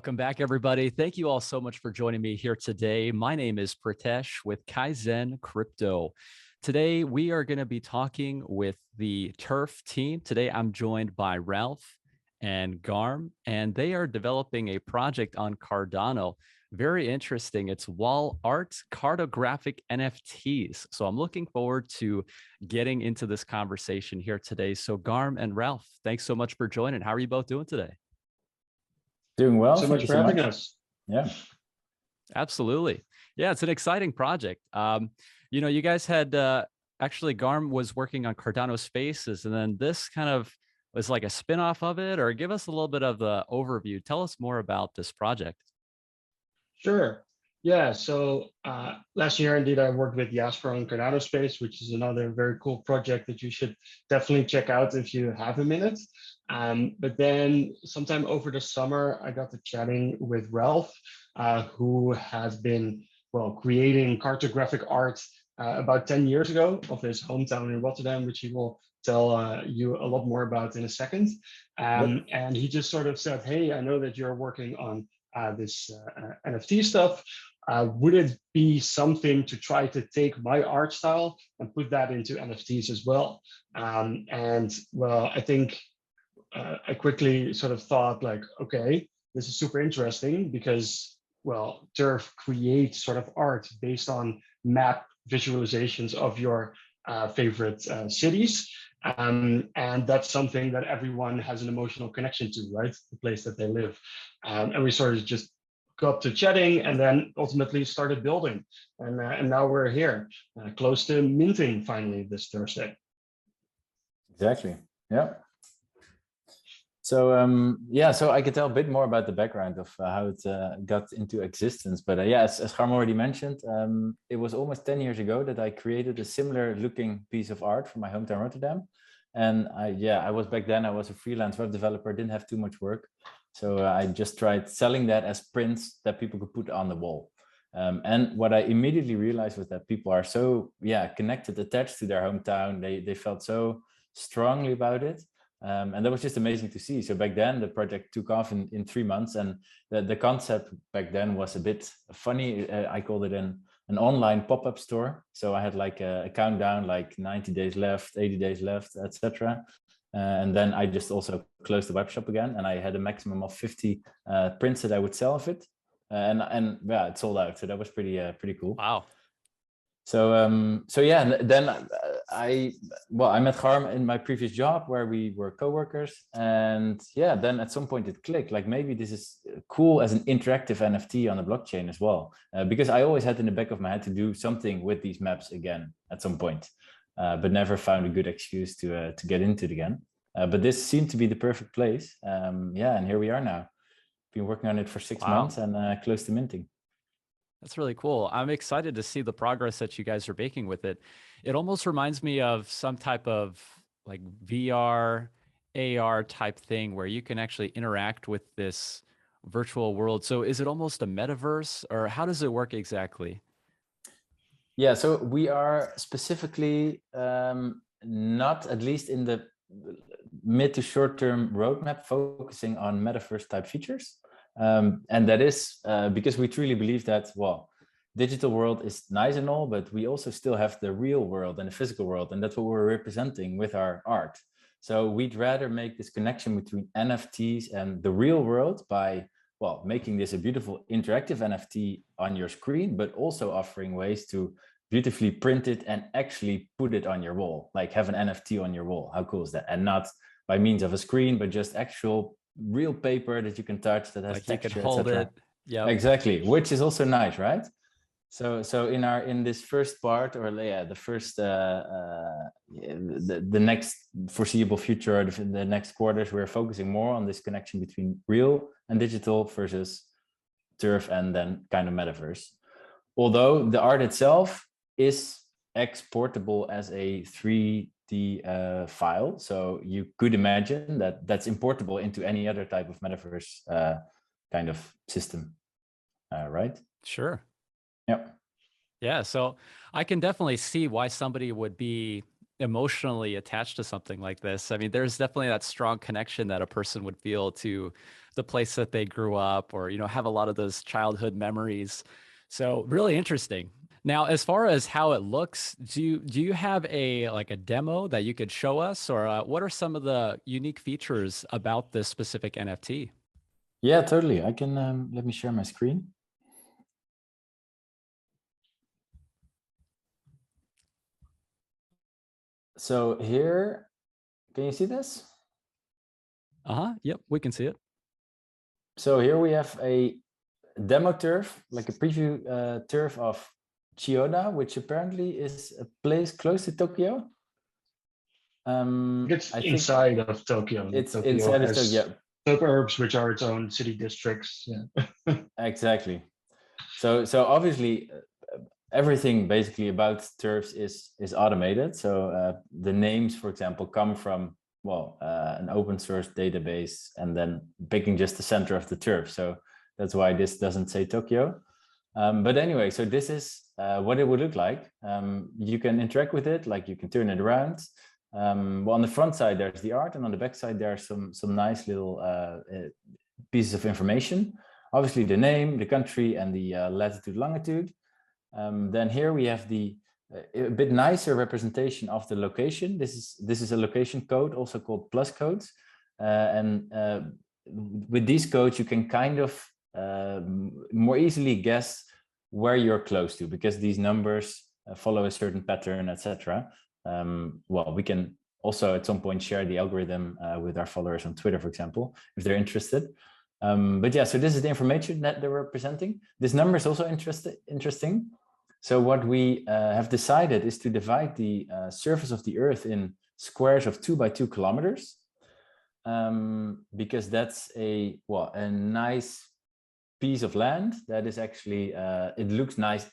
Welcome back, everybody. Thank you all so much for joining me here today. My name is Pritesh with KAIZN Crypto. Today, we are going to be talking with the Turf team. Today, I'm joined by Ralph and Garm, and they are developing a project on Cardano. Very interesting. It's wall art cartographic NFTs. So I'm looking forward to getting into this conversation here today. So Garm and Ralph, thanks so much for joining. How are you both doing today? Doing well. So much for having us. Yeah, absolutely. Yeah, it's an exciting project. You guys had actually Garm was working on Cardano Spaces, and then this kind of was like a spin-off of it, or give us a little bit of the overview. Tell us more about this project. Sure. Yeah, so last year, indeed, I worked with Jasper on Cardano Space, which is another very cool project that you should definitely check out if you have a minute. But then sometime over the summer, I got to chatting with Ralph, who has been, creating cartographic art about 10 years ago of his hometown in Rotterdam, which he will tell you a lot more about in a second. And he just sort of said, hey, I know that you're working on this NFT stuff. Would it be something to try to take my art style and put that into NFTs as well? I think I quickly sort of thought like, okay, this is super interesting because, Turf creates sort of art based on map visualizations of your favorite cities. And that's something that everyone has an emotional connection to, right? The place that they live. And we sort of just got to chatting and then ultimately started building. And now we're here, close to minting finally this Thursday. Exactly. Yeah. So so I could tell a bit more about the background of how it got into existence. But as Garm already mentioned, it was almost 10 years ago that I created a similar looking piece of art for my hometown Rotterdam. And I was back then, I was a freelance web developer, didn't have too much work. So I just tried selling that as prints that people could put on the wall. And what I immediately realized was that people are so, connected, attached to their hometown. They felt so strongly about it. And that was just amazing to see. So back then, the project took off in 3 months. And the concept back then was a bit funny. I called it an online pop-up store. So I had like a countdown, like 90 days left, 80 days left, etc. And then I just also closed the web shop again, and I had a maximum of 50 prints that I would sell of it, and it sold out. So that was pretty cool. Wow. So then I met Garm in my previous job where we were co-workers, and then at some point it clicked. Like maybe this is cool as an interactive NFT on the blockchain as well, because I always had in the back of my head to do something with these maps again at some point. But never found a good excuse to get into it again. But this seemed to be the perfect place. And here we are now. Been working on it for 6 months and close to minting. That's really cool. I'm excited to see the progress that you guys are making with it. It almost reminds me of some type of like VR, AR type thing where you can actually interact with this virtual world. So is it almost a metaverse, or how does it work exactly? Yeah, so we are specifically not, at least in the mid to short term roadmap, focusing on metaverse type features. And that is because we truly believe that, digital world is nice and all, but we also still have the real world and the physical world. And that's what we're representing with our art. So we'd rather make this connection between NFTs and the real world by making this a beautiful interactive NFT on your screen, but also offering ways to beautifully print it and actually put it on your wall, like have an NFT on your wall. How cool is that? And not by means of a screen, but just actual real paper that you can touch, that has like texture, you can hold it. Yeah, exactly, which is also nice, right? So in this first part, or the first the next foreseeable future, or the next quarters, we're focusing more on this connection between real and digital versus Turf and then kind of metaverse. Although the art itself is exportable as a 3D file, so you could imagine that that's importable into any other type of metaverse kind of system, right? Sure. Yep. Yeah, so I can definitely see why somebody would be emotionally attached to something like this. I mean, there's definitely that strong connection that a person would feel to the place that they grew up, or, you know, have a lot of those childhood memories. So really interesting. Now, as far as how it looks, do you have a like a demo that you could show us, or what are some of the unique features about this specific NFT? Yeah, totally. I can let me share my screen. So here, can you see this? Yep, we can see it. So here we have a demo turf, like a preview turf of Chiyoda, which apparently is a place close to Tokyo. It's I think inside of Tokyo. it's Tokyo inside of has Tokyo. suburbs, which are its own city districts. Yeah. Exactly. So obviously everything basically about turfs is automated. So the names, for example, come from an open source database, and then picking just the center of the turf. So that's why this doesn't say Tokyo. But anyway, so this is what it would look like. You can interact with it, like you can turn it around. Well, on the front side, there's the art, and on the back side, there are some nice little pieces of information. Obviously, the name, the country, and the latitude, longitude. Then here we have the a bit nicer representation of the location. This is a location code, also called plus codes. And with these codes, you can kind of more easily guess where you're close to, because these numbers follow a certain pattern, etc. Well, we can also at some point share the algorithm with our followers on Twitter, for example, if they're interested. But yeah, so this is the information that they're representing. This number is also interesting. So what we have decided is to divide the surface of the Earth in squares of 2 by 2 kilometers, because that's a nice piece of land that is actually it looks nice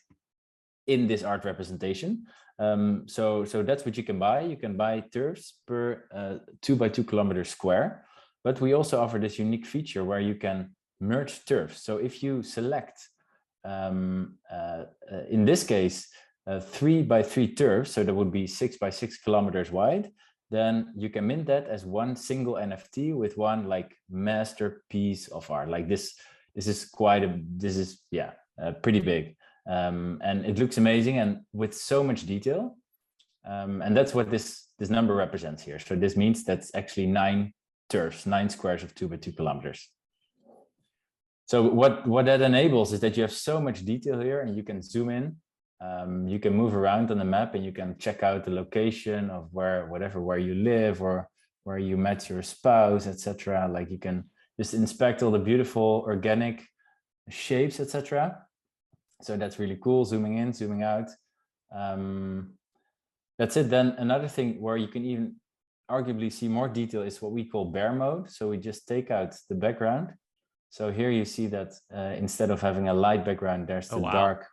in this art representation. So that's what you can buy. You can buy turfs per 2 by 2 kilometer square. But we also offer this unique feature where you can merge turfs. So if you select, in this case, 3 by 3 turfs, so that would be 6 by 6 kilometers wide, then you can mint that as one single NFT with one like masterpiece of art. Like this is pretty big, and it looks amazing and with so much detail. And that's what this number represents here. So this means that's actually 9 turfs, 9 squares of 2 by 2 kilometers. So what that enables is that you have so much detail here, and you can zoom in, you can move around on the map, and you can check out the location of where you live or where you met your spouse, etc. Like you can just inspect all the beautiful organic shapes, etc. So that's really cool. Zooming in, zooming out. That's it. Then another thing where you can even arguably see more detail is what we call bare mode. So we just take out the background. So here you see that instead of having a light background, there's the dark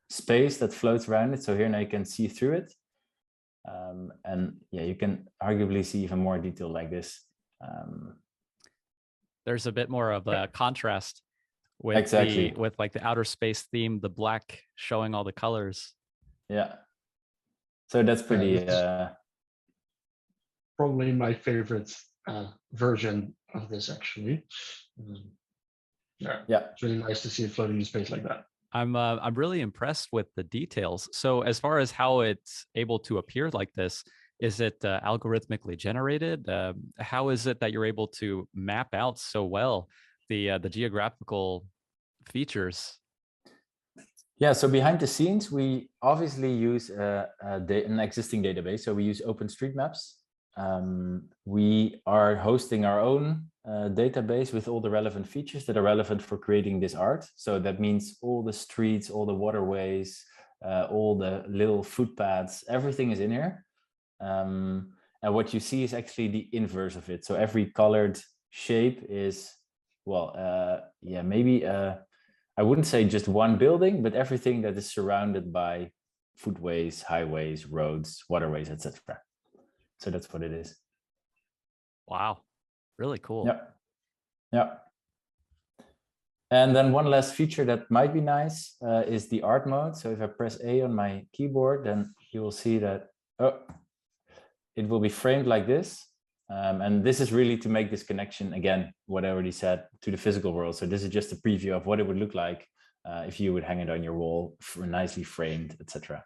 space that floats around it. So here now you can see through it. And yeah, you can arguably see even more detail like this. There's a bit more of a contrast with exactly with like the outer space theme, the black showing all the colors. Yeah. So that's pretty probably my favorite version of this, actually. It's really nice to see it floating in space like that. I'm really impressed with the details. So as far as how it's able to appear like this, is it algorithmically generated? How is it that you're able to map out so well the geographical features? Yeah, so behind the scenes, we obviously use an existing database. So we use OpenStreetMaps. We are hosting our own database with all the relevant features that are relevant for creating this art. So that means all the streets, all the waterways, all the little footpaths, everything is in here. And what you see is actually the inverse of it. So every colored shape is, maybe I wouldn't say just one building, but everything that is surrounded by footways, highways, roads, waterways, etc. So that's what it is. Wow, really cool. Yeah. And then one last feature that might be nice is the art mode. So if I press A on my keyboard, then you will see that it will be framed like this. And this is really to make this connection, again, what I already said, to the physical world. So this is just a preview of what it would look like if you would hang it on your wall, nicely framed, etc.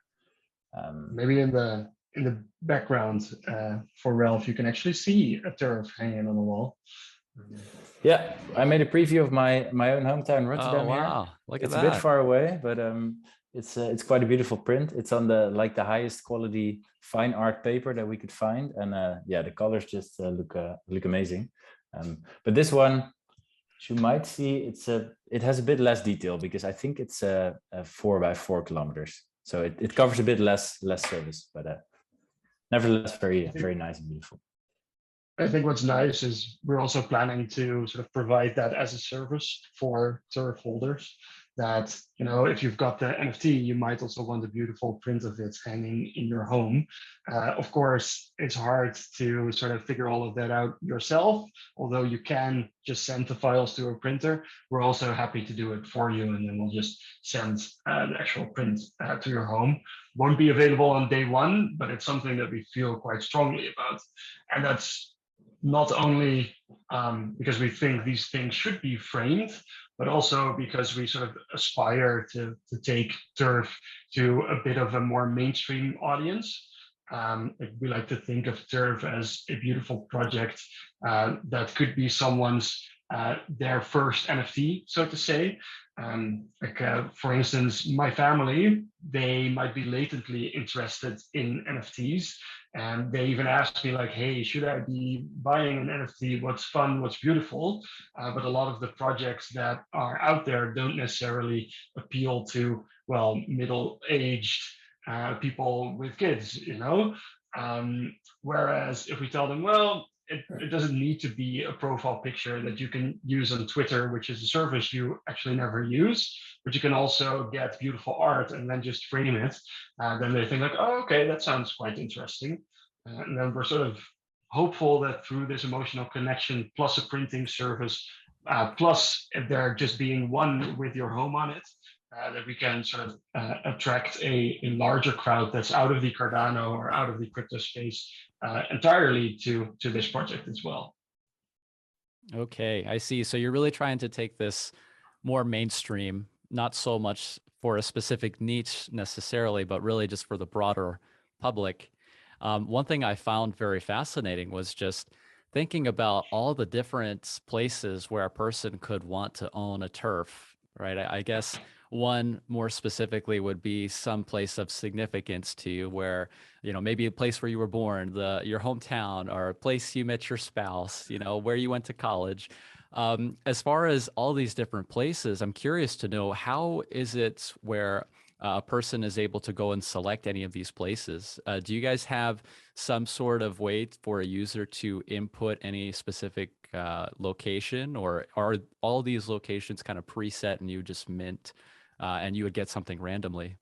Maybe in the background for Ralph, you can actually see a turf hanging on the wall. Yeah, I made a preview of my own hometown, Rotterdam. Oh, wow. Here. Look at It's that. a bit far away, but it's quite a beautiful print. It's on the highest quality fine art paper that we could find, and yeah, the colors just look amazing. But this one, you might see it has a bit less detail because I think it's 4 by 4 kilometers, so it covers a bit less surface, but nevertheless very nice and beautiful. I think what's nice is we're also planning to sort of provide that as a service for turf holders. That, you know, if you've got the NFT, you might also want a beautiful print of it hanging in your home. Of course, it's hard to sort of figure all of that out yourself, although you can just send the files to a printer. We're also happy to do it for you, and then we'll just send the actual print to your home. Won't be available on day one, but it's something that we feel quite strongly about. And that's not only because we think these things should be framed, but also because we sort of aspire to take turf to a bit of a more mainstream audience. We like to think of turf as a beautiful project that could be someone's their first NFT, so to say. For instance, my family, they might be latently interested in NFTs. And they even asked me like, hey, should I be buying an NFT? What's fun? What's beautiful? But a lot of the projects that are out there don't necessarily appeal to, well, middle-aged people with kids, you know? Whereas if we tell them, well, it doesn't need to be a profile picture that you can use on Twitter, which is a service you actually never use, but you can also get beautiful art and then just frame it. Then they think like, oh, okay, that sounds quite interesting. And then we're sort of hopeful that through this emotional connection, plus a printing service, plus there just being one with your home on it, that we can sort of attract a larger crowd that's out of the Cardano or out of the crypto space entirely to this project as well. Okay, I see. So you're really trying to take this more mainstream, not so much for a specific niche necessarily, but really just for the broader public. One thing I found very fascinating was just thinking about all the different places where a person could want to own a turf, right? I guess one more specifically would be some place of significance to you where, you know, maybe a place where you were born, your hometown, or a place you met your spouse, you know, where you went to college. As far as all these different places, I'm curious to know, how is it where a person is able to go and select any of these places? Do you guys have some sort of way for a user to input any specific location, or are all these locations kind of preset and you just mint and you would get something randomly?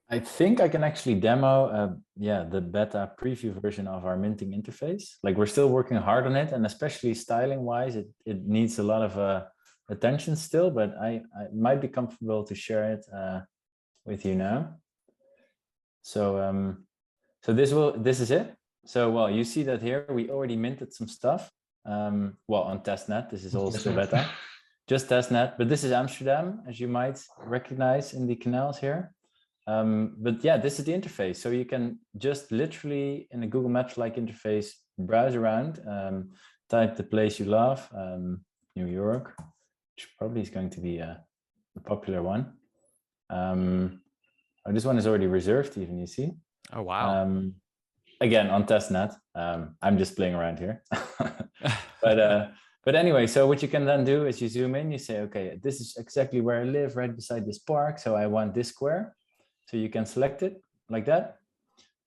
I think I can actually demo the beta preview version of our minting interface. Like, we're still working hard on it, and especially styling wise, it needs a lot of attention still, but I might be comfortable to share it with you now. So this is it. So, well, you see that here we already minted some stuff. Well, on testnet, this is all still beta, just testnet, but this is Amsterdam, as you might recognize in the canals here. But yeah, this is the interface. So you can just literally in a Google Maps like interface, browse around, type the place you love, New York, which probably is going to be a popular one. Oh, this one is already reserved even, you see. Oh, wow. Again, on testnet. I'm just playing around here. But anyway, so what you can then do is you zoom in, you say, okay, this is exactly where I live, right beside this park. So I want this square. So you can select it like that.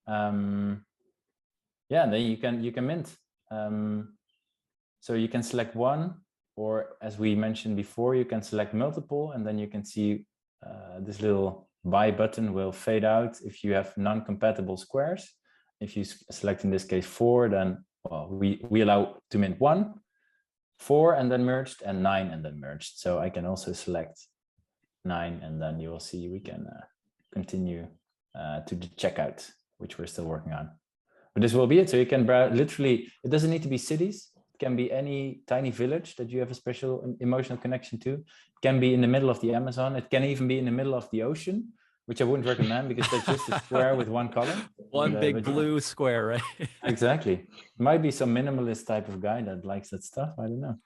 Yeah, and then you can mint. So you can select one, or as we mentioned before, you can select multiple, and then you can see this little buy button will fade out if you have non-compatible squares. If you select in this case 4, then well, we allow to mint 1, 4 and then merged, and 9 and then merged. So I can also select 9, and then you will see we can continue to the checkout, which we're still working on. but this will be it. So you can browse, literally, it doesn't need to be cities. It can be any tiny village that you have a special emotional connection to. It can be in the middle of the Amazon. It can even be in the middle of the ocean, which I wouldn't recommend because that's just a square with one color. One big blue square, right? Exactly. Might be some minimalist type of guy that likes that stuff. I don't know.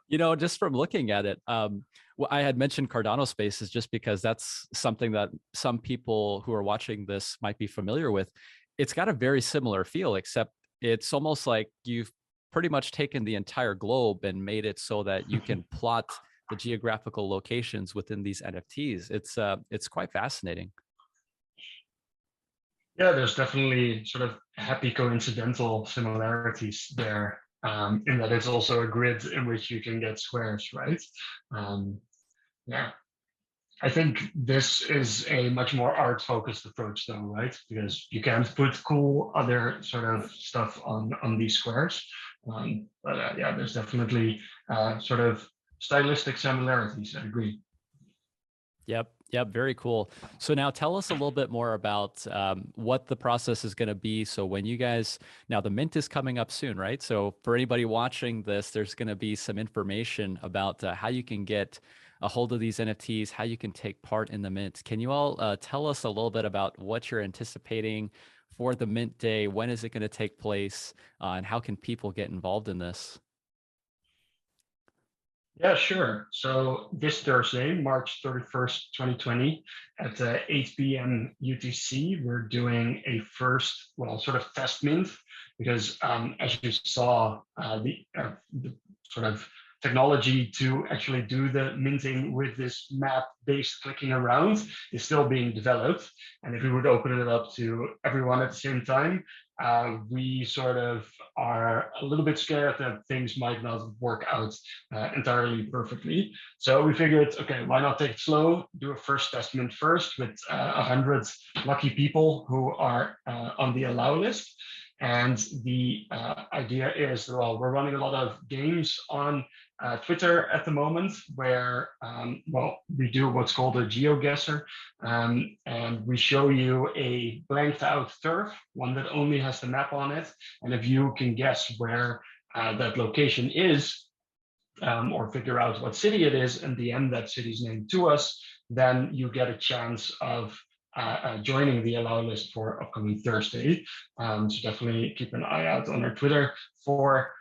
You know, just from looking at it, well, I had mentioned Cardano Spaces just because that's something that some people who are watching this might be familiar with. It's got a very similar feel, except it's almost like you've pretty much taken the entire globe and made it so that you can plot the geographical locations within these NFTs. It's quite fascinating. Yeah, there's definitely sort of happy coincidental similarities there, in that it's also a grid in which you can get squares, right? Yeah, I think this is a much more art-focused approach, though, right? Because you can't put cool other sort of stuff on these squares. But yeah, there's definitely sort of stylistic similarities. I agree. Yep, very cool. So now tell us a little bit more about what the process is going to be. So when you guys, now the mint is coming up soon, right? So for anybody watching this, there's going to be some information about how you can get a hold of these NFTs, how you can take part in the mint. Can you all tell us a little bit about what you're anticipating for the mint day? When is it going to take place? And how can people get involved in this? Yeah, sure. So this Thursday, March 31st, 2020, at 8 p.m. UTC, we're doing a first, well, sort of test mint, because as you saw, the sort of technology to actually do the minting with this map-based clicking around is still being developed. And if we would open it up to everyone at the same time, we sort of are a little bit scared that things might not work out entirely perfectly. So we figured, okay, why not take it slow, do a first testament first with 100 lucky people who are on the allow list. And the idea is, well, we're running a lot of games on Twitter at the moment where, well, we do what's called a GeoGuessr, and we show you a blanked out turf, one that only has the map on it. And if you can guess where that location is, or figure out what city it is and DM that city's name to us, then you get a chance of joining the allow list for upcoming Thursday. So definitely keep an eye out on our Twitter for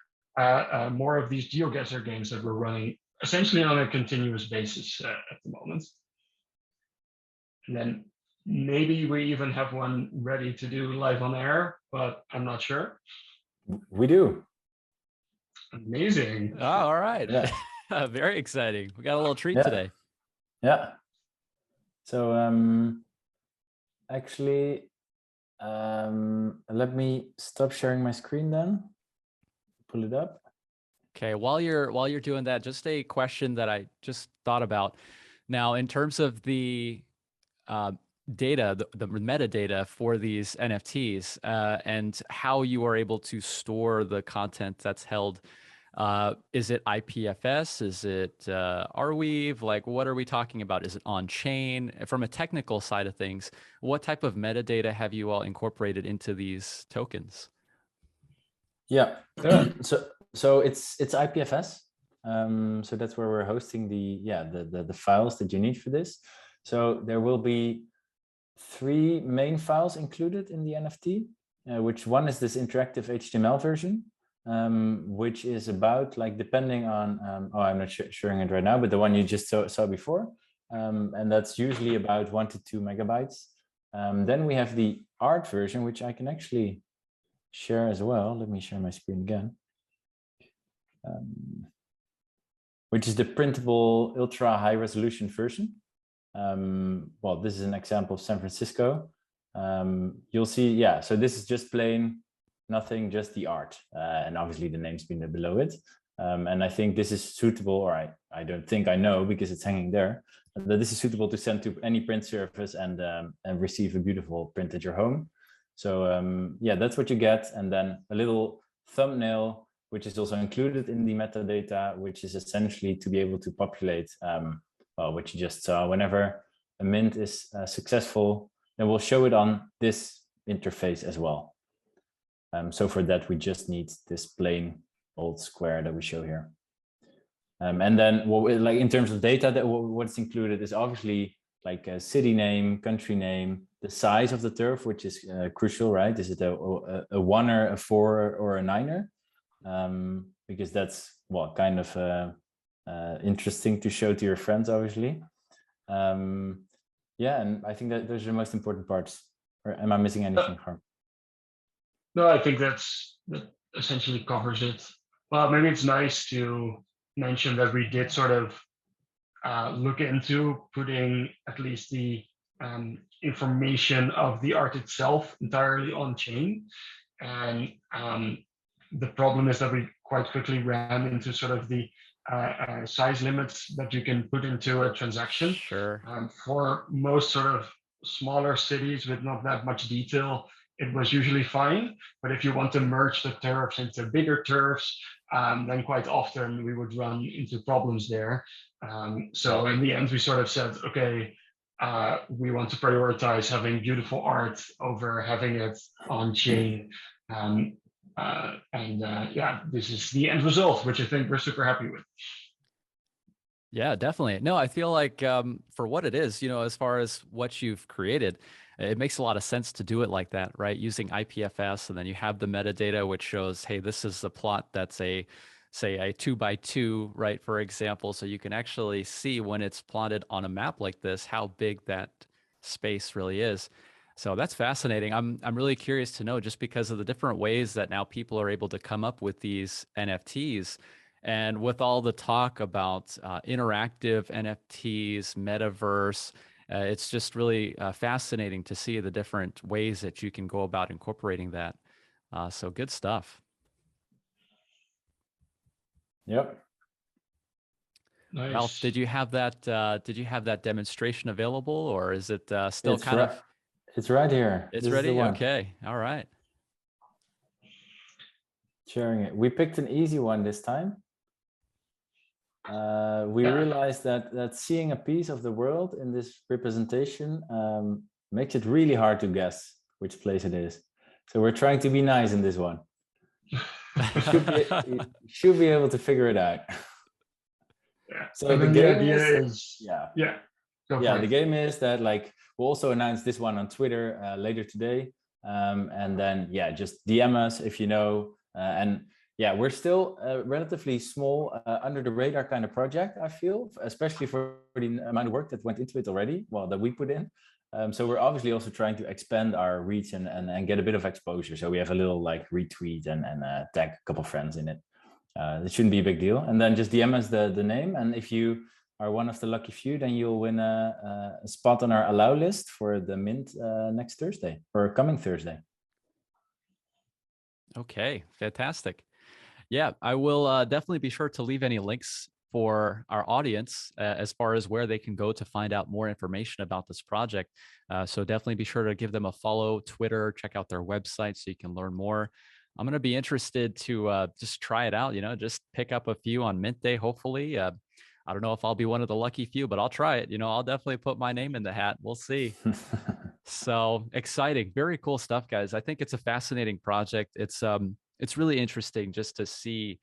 more of these GeoGuessr games that we're running essentially on a continuous basis at the moment. And then maybe we even have one ready to do live on air, but I'm not sure. We do. Amazing. Oh, all right. Yeah. Very exciting. We got a little treat Yeah. today. Yeah. So actually, let me stop sharing my screen then. Pull it up. Okay, while you're doing that, just a question that I just thought about. Now, in terms of the data, the metadata for these NFTs, and how you are able to store the content that's held, is it IPFS? Is it Arweave? Like, what are we talking about? Is it on chain? From a technical side of things, what type of metadata have you all incorporated into these tokens? Yeah. So it's IPFS. So that's where we're hosting the files that you need for this. So there will be 3 main files included in the NFT, which one is this interactive HTML version, which is about, like, depending on, I'm not showing it right now, but the one you just saw before, and that's usually about 1 to 2 megabytes. Then we have the art version, which I can actually share as well. Let me share my screen again. Which is the printable ultra high resolution version. Well, this is an example of San Francisco. You'll see, yeah, so this is just plain, nothing, just the art. And obviously the name's been below it. And I think this is suitable, or I don't think, I know because it's hanging there, that this is suitable to send to any print service and receive a beautiful print at your home. So yeah, that's what you get. And then a little thumbnail, which is also included in the metadata, which is essentially to be able to populate, well, what you just saw. Whenever a mint is successful, then we'll show it on this interface as well. So for that, we just need this plain old square that we show here. And then like in terms of data, that what's included is obviously like a city name, country name, the size of the turf, which is crucial, right? Is it a 1er, a 4er, or a 9er? Because that's kind of interesting to show to your friends, obviously. Yeah, and I think that those are the most important parts. Or am I missing anything, Garm? No, I think that essentially covers it. Well, maybe it's nice to mention that we did sort of look into putting at least the information of the art itself entirely on chain. And the problem is that we quite quickly ran into sort of the size limits that you can put into a transaction. Sure. For most sort of smaller cities with not that much detail, it was usually fine. But if you want to merge the turfs into bigger turfs, then quite often we would run into problems there. So in the end, we sort of said, okay, we want to prioritize having beautiful art over having it on chain. Yeah, this is the end result, which I think we're super happy with. Yeah, definitely. No, I feel like for what it is, as far as what you've created, it makes a lot of sense to do it like that, right? Using IPFS, and then you have the metadata, which shows, hey, this is a plot that's say a 2x2, right? For example, so you can actually see when it's plotted on a map like this, how big that space really is. So that's fascinating. I'm really curious to know, just because of the different ways that now people are able to come up with these NFTs. And with all the talk about interactive NFTs, metaverse, it's just really fascinating to see the different ways that you can go about incorporating that. So good stuff. Yep. Nice. Ralph, did you have that? Did you have that demonstration available, or is it still kind of? It's right here. It's ready. Okay. All right. Sharing it. We picked an easy one this time. We realized that seeing a piece of the world in this representation makes it really hard to guess which place it is. So we're trying to be nice in this one. You should be able to figure it out. Yeah. So the game is the game is that, like, we'll also announce this one on Twitter later today, and then just DM us if you know. And we're still a relatively small, under the radar kind of project, I feel, especially for the amount of work that went into it already, that we put in. So we're obviously also trying to expand our reach and get a bit of exposure. So we have a little like retweet and tag a couple friends in it. It shouldn't be a big deal. And then just DM us the name. And if you are one of the lucky few, then you'll win a spot on our allow list for the mint next Thursday, or coming Thursday. Okay, fantastic. Yeah, I will definitely be sure to leave any links for our audience as far as where they can go to find out more information about this project. So definitely be sure to give them a follow, Twitter, check out their website so you can learn more. I'm going to be interested to just try it out, just pick up a few on Mint Day, hopefully. I don't know if I'll be one of the lucky few, but I'll try it. I'll definitely put my name in the hat. We'll see. So exciting. Very cool stuff, guys. I think it's a fascinating project. It's really interesting just to see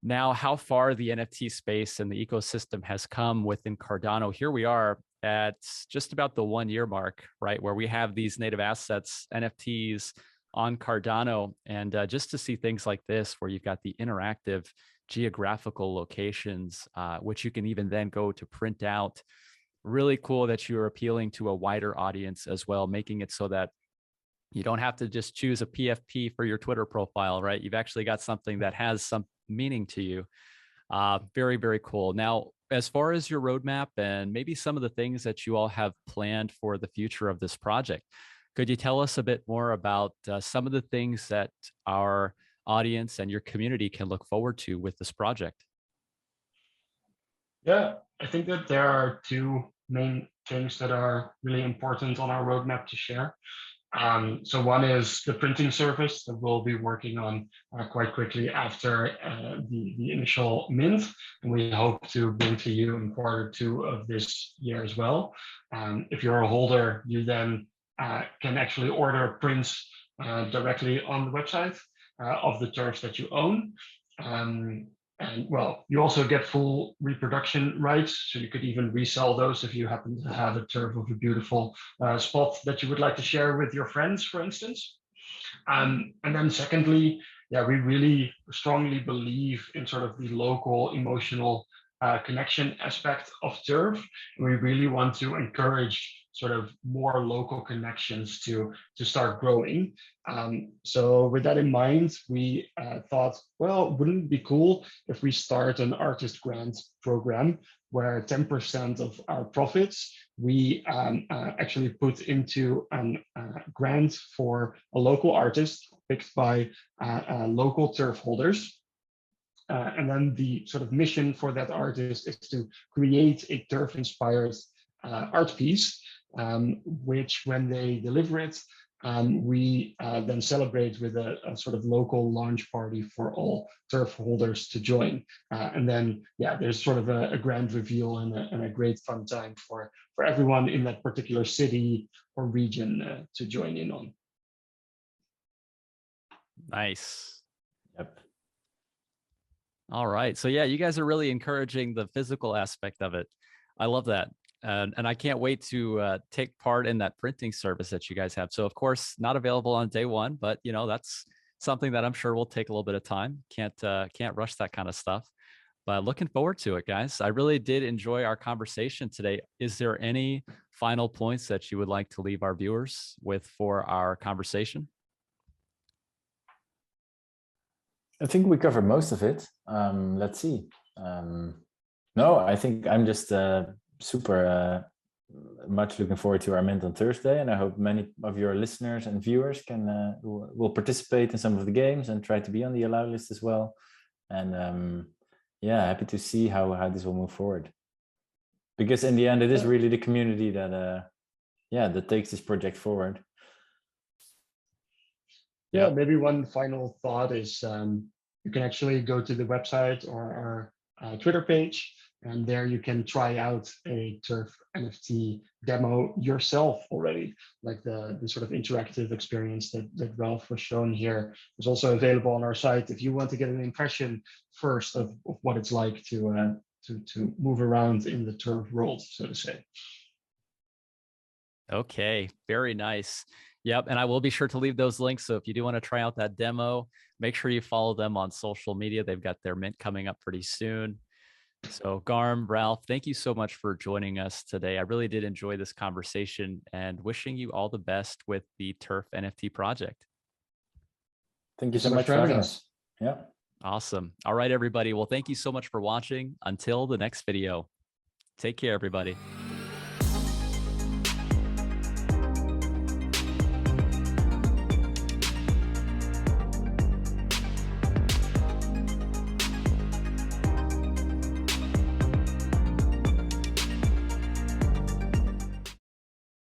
now how far the NFT space and the ecosystem has come within Cardano. Here we are at just about the 1 year mark, right? Where we have these native assets, NFTs on Cardano. And just to see things like this, where you've got the interactive geographical locations, which you can even then go to print out. Really cool that you're appealing to a wider audience as well, making it so that you don't have to just choose a PFP for your Twitter profile, right? You've actually got something that has some meaning to you. Very, very cool. Now, as far as your roadmap and maybe some of the things that you all have planned for the future of this project, could you tell us a bit more about some of the things that our audience and your community can look forward to with this project? Yeah, I think that there are two main things that are really important on our roadmap to share. So one is the printing service that we'll be working on quite quickly after the initial mint, and we hope to bring to you in Q2 of this year as well. If you're a holder, you then can actually order prints directly on the website of the turfs that you own. And well, you also get full reproduction rights, so you could even resell those if you happen to have a turf of a beautiful spot that you would like to share with your friends, for instance. And then secondly, yeah, we really strongly believe in sort of the local emotional connection aspect of turf. We really want to encourage sort of more local connections to start growing. So with that in mind, we thought, well, wouldn't it be cool if we start an artist grant program where 10% of our profits we actually put into a grant for a local artist picked by local turf holders. And then the sort of mission for that artist is to create a turf-inspired art piece, which when they deliver it, we then celebrate with a sort of local launch party for all turf holders to join. And then, yeah, there's sort of a grand reveal and a great fun time for everyone in that particular city or region to join in on. Nice. Yep. All right. So yeah, you guys are really encouraging the physical aspect of it. I love that. And I can't wait to take part in that printing service that you guys have. So of course, not available on day one, but you know, that's something that I'm sure will take a little bit of time. Can't rush that kind of stuff, but looking forward to it, guys. I really did enjoy our conversation today. Is there any final points that you would like to leave our viewers with for our conversation? I think we covered most of it. Let's see. No, I think I'm just super much looking forward to our Mint on Thursday, and I hope many of your listeners and viewers will participate in some of the games and try to be on the allow list as well. And yeah, happy to see how this will move forward. Because in the end, it is really the community that that takes this project forward. Yeah, maybe one final thought is you can actually go to the website or our Twitter page, and there you can try out a turf NFT demo yourself already, like the sort of interactive experience that Ralph was shown here is also available on our site if you want to get an impression first of what it's like to move around in the turf world, so to say. Okay, very nice. Yep, and I will be sure to leave those links. So if you do want to try out that demo, make sure you follow them on social media. They've got their mint coming up pretty soon. So Garm, Ralph, thank you so much for joining us today. I really did enjoy this conversation and wishing you all the best with the Turf NFT project. Thank you so much for having us. Yeah. Awesome. All right, everybody. Well, thank you so much for watching. Until the next video. Take care, everybody.